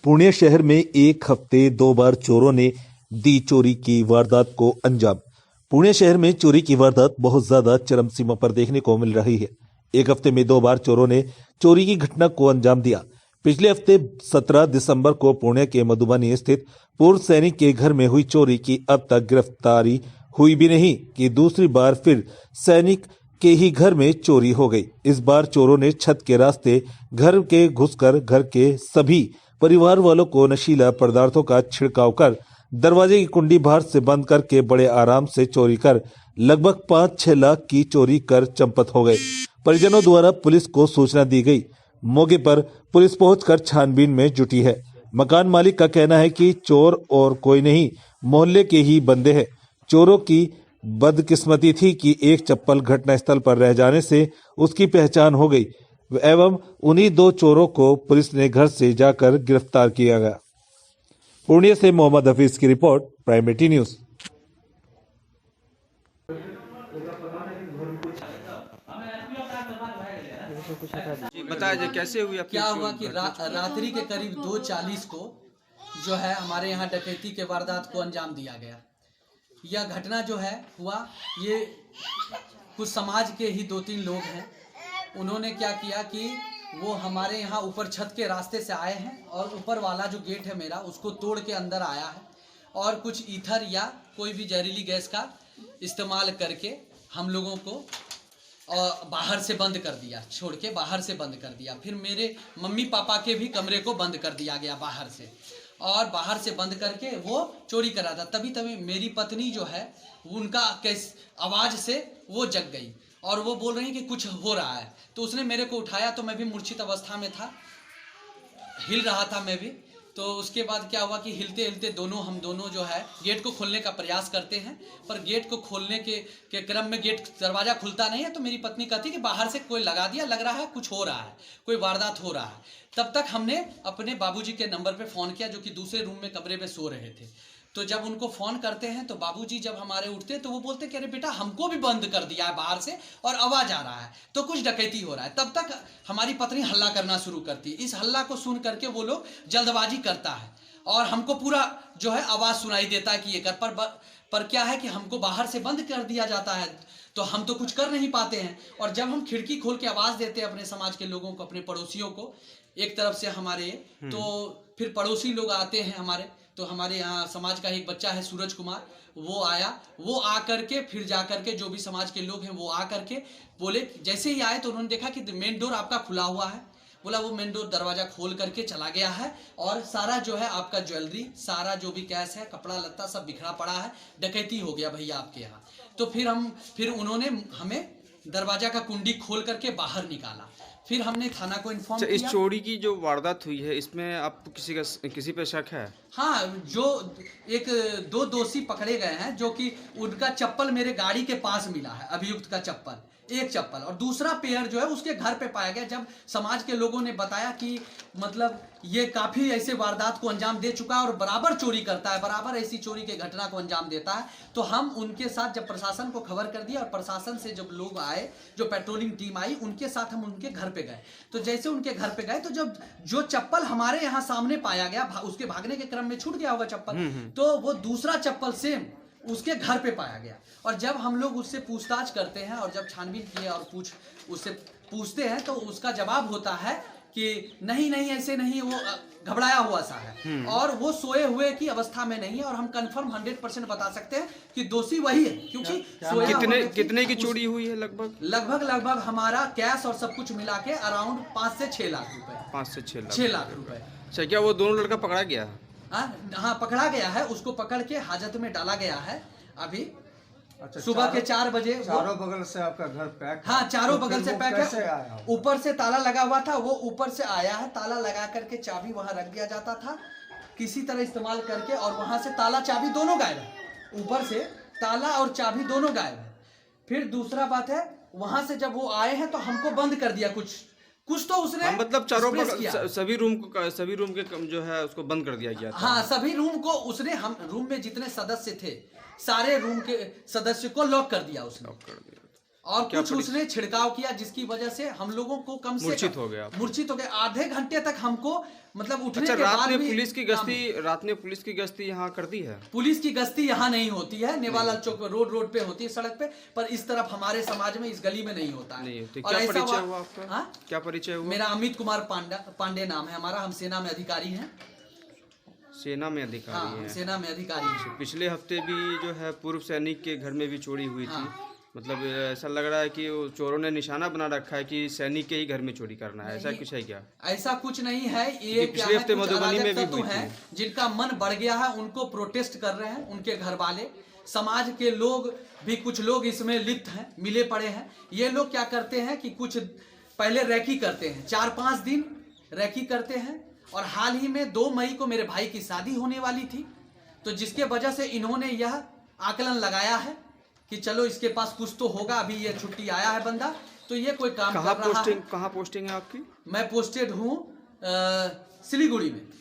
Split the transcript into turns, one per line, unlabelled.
पुणे शहर में एक हफ्ते 2 बार चोरों ने दी चोरी की वारदात को अंजाम। पुणे शहर में चोरी की वारदात बहुत ज्यादा चरम सीमा पर देखने को मिल रही है। एक हफ्ते में 2 बार चोरों ने चोरी की घटना को अंजाम दिया। पिछले हफ्ते 17 दिसंबर को पुणे के मधुबनी स्थित पूर्व सैनिक के घर में हुई चोरी की अब तक गिरफ्तारी हुई भी नहीं कि दूसरी बार फिर सैनिक के ही घर में चोरी हो गई। इस बार चोरों ने छत के रास्ते घर के घुसकर घर के सभी परिवार वालों को नशीला पदार्थों का छिड़काव कर दरवाजे की कुंडी बाहर से बंद करके बड़े आराम से चोरी कर लगभग 5-6 लाख की चोरी कर चंपत हो गए। परिजनों द्वारा पुलिस को सूचना दी गई। मौके पर पुलिस पहुंचकर छानबीन में जुटी है। मकान मालिक का कहना है कि चोर और कोई नहीं, मोहल्ले के ही बंदे हैं। चोरों की बदकिस्मती थी कि एक चप्पल घटनास्थल पर रह जाने से उसकी पहचान हो गई एवं उन्हीं 2 चोरों को पुलिस ने घर से जाकर गिरफ्तार किया गया। पूर्णिया से मोहम्मद हफीज की रिपोर्ट, प्राइम न्यूज।
जी बताइए कैसे हुई आपकी
क्या हुआ
चोरी?
कि रात्रि के करीब 2:40 को जो है हमारे यहाँ डकैती के वारदात को अंजाम दिया गया। यह घटना जो है हुआ, ये कुछ समाज के ही 2-3 लोग हैं। उन्होंने क्या किया कि वो हमारे यहाँ ऊपर छत के रास्ते से आए हैं और ऊपर वाला जो गेट है मेरा उसको तोड़ के अंदर आया है और कुछ ईथर या कोई भी जहरीली गैस का इस्तेमाल करके हम लोगों को और बाहर से बंद कर दिया, छोड़ के बाहर से बंद कर दिया। फिर मेरे मम्मी पापा के भी कमरे को बंद कर दिया गया बाहर से, और बाहर से बंद करके वो चोरी करा था। तभी तभी मेरी पत्नी जो है उनका कैस आवाज़ से वो जग गई और वो बोल रही कि कुछ हो रहा है। तो उसने मेरे को उठाया तो मैं भी मूर्छित अवस्था में था, हिल रहा था मैं भी। तो उसके बाद क्या हुआ कि हिलते हिलते हम दोनों जो है गेट को खोलने का प्रयास करते हैं, पर गेट को खोलने के क्रम में गेट दरवाज़ा खुलता नहीं है। तो मेरी पत्नी कहती कि बाहर से कोई लगा दिया, लग रहा है कुछ हो रहा है, कोई वारदात हो रहा है। तब तक हमने अपने बाबूजी के नंबर पे फ़ोन किया जो कि दूसरे रूम में कमरे में सो रहे थे। तो जब उनको फ़ोन करते हैं तो बाबूजी जब हमारे उठते तो वो बोलते कि अरे बेटा हमको भी बंद कर दिया है बाहर से और आवाज़ आ रहा है, तो कुछ डकैती हो रहा है। तब तक हमारी पत्नी हल्ला करना शुरू करती है। इस हल्ला को सुन करके वो लोग जल्दबाजी करता है और हमको पूरा जो है आवाज़ सुनाई देता है कि ये कर, पर क्या है कि हमको बाहर से बंद कर दिया जाता है तो हम तो कुछ कर नहीं पाते हैं। और जब हम खिड़की खोल के आवाज़ देते हैं अपने समाज के लोगों को, अपने पड़ोसियों को, एक तरफ से हमारे, तो फिर पड़ोसी लोग आते हैं हमारे। तो हमारे यहाँ समाज का एक बच्चा है सूरज कुमार, वो आया, वो आ करके फिर जा करके जो भी समाज के लोग हैं वो आ करके बोले। जैसे ही आए तो उन्होंने देखा कि मेन डोर आपका खुला हुआ है। बोला वो मेन डोर दरवाज़ा खोल करके चला गया है और सारा जो है आपका ज्वेलरी, सारा जो भी कैश है, कपड़ा लत्ता सब बिखरा पड़ा है, डकैती हो गया भैया आपके यहाँ। तो फिर उन्होंने हमें दरवाज़ा का कुंडी खोल करके बाहर निकाला। फिर हमने थाना को इन्फॉर्म किया।
इस चोरी की जो वारदात हुई है इसमें आप किसी पे शक है?
हाँ, जो 2 दोषी पकड़े गए हैं जो कि उनका चप्पल मेरे गाड़ी के पास मिला है, अभियुक्त का चप्पल, एक चप्पल, और दूसरा पेयर जो है उसके घर पे पाया गया। जब समाज के लोगों ने बताया कि मतलब ये काफ़ी ऐसे वारदात को अंजाम दे चुका है और बराबर चोरी करता है, बराबर ऐसी चोरी के घटना को अंजाम देता है, तो हम उनके साथ जब प्रशासन को खबर कर दिया और प्रशासन से जब लोग आए, जो पेट्रोलिंग टीम आई, उनके साथ हम उनके घर पे गए। तो जैसे उनके घर पे गए तो जब जो चप्पल हमारे यहाँ सामने पाया गया, उसके भागने के क्रम में छूट गया होगा चप्पल, तो वो दूसरा चप्पल सेम उसके घर पे पाया गया। और जब हम लोग उससे पूछताछ करते हैं और जब छानबीन किए और उससे पूछते हैं तो उसका जवाब होता है कि नहीं ऐसे नहीं, वो घबराया हुआ सा है और वो सोए हुए की अवस्था में नहीं है। और हम कंफर्म 100% बता सकते हैं कि दोषी वही है, क्योंकि
कितने की चोरी हुई है?
लगभग हमारा कैश और सब कुछ मिला के अराउंड 5 से 6 लाख रुपए।
5 से
6 लाख रुपए।
अच्छा, क्या वो दोनों लड़का पकड़ा गया?
हाँ, पकड़ा गया है, उसको पकड़ के हाजत में डाला गया है अभी। अच्छा, सुबह के 4 बजे।
चारों बगल से आपका घर पैक?
हाँ, चारों बगल से पैक है। ऊपर से ताला लगा हुआ था, वो ऊपर से आया है, ताला लगा करके चाबी वहां रख दिया जाता था किसी तरह इस्तेमाल करके, और वहां से ताला चाबी दोनों गायब है। ऊपर से ताला और चाबी दोनों गायब है। फिर दूसरा बात है, वहां से जब वो आए हैं तो हमको बंद कर दिया कुछ तो उसने,
मतलब सभी रूम के जो है उसको बंद कर दिया गया था।
हाँ, सभी रूम को उसने, हम रूम में जितने सदस्य थे सारे रूम के सदस्य को लॉक कर दिया उसने। और कुछ उसने छिड़काव किया जिसकी वजह से हम लोगों को कम से
मूर्छित
कम
हो गया आप।
मूर्छित हो गए। आधे घंटे तक हमको मतलब उठने
अच्छा,
के बाद भी
रात में पुलिस की गश्ती यहाँ कर दी है?
पुलिस की गश्ती यहाँ नहीं होती है, नेवालाल चौक पे रोड पे होती है, सड़क पे, पर इस तरफ हमारे समाज में इस गली में नहीं होता है।
नहीं होती।
और
क्या
ऐसा
परिचय हुआ आपका?
हाँ?
क्या परिचय हुआ?
मेरा अमित कुमार पांडे नाम है हमारा, हम सेना में अधिकारी हैं।
सेना में अधिकारी
हाँ,
हैं।
सेना में अधिकारी हैं।
पिछले हफ्ते भी जो है पूर्व सैनिक के घर में भी चोरी हुई थी।
हाँ।
मतलब ऐसा लग रहा है कि वो चोरों ने निशाना बना रखा है कि सैनिक के ही घर में चोरी करना है, ऐसा कुछ है क्या?
ऐसा कुछ नहीं है, ये क्या
पिछले
है,
हफ्ते
कुछ
मधुबनी में
अराजक
भी
तत्व
हुई थी।
हैं जिनका मन बढ़ गया है, उनको प्रोटेस्ट कर रहे हैं उनके घर वाले, समाज के लोग भी, कुछ लोग इसमें लिप्त हैं, मिले पड़े हैं। ये लोग क्या करते हैं कि कुछ पहले रैकी करते हैं, 4-5 दिन रैकी करते हैं, और हाल ही में 2 मई को मेरे भाई की शादी होने वाली थी, तो जिसके वजह से इन्होंने यह आकलन लगाया है कि चलो इसके पास कुछ तो होगा, अभी ये छुट्टी आया है बंदा, तो ये कोई काम कर रहा है।
कहाँ पोस्टिंग है आपकी?
मैं पोस्टेड हूँ सिलीगुड़ी में।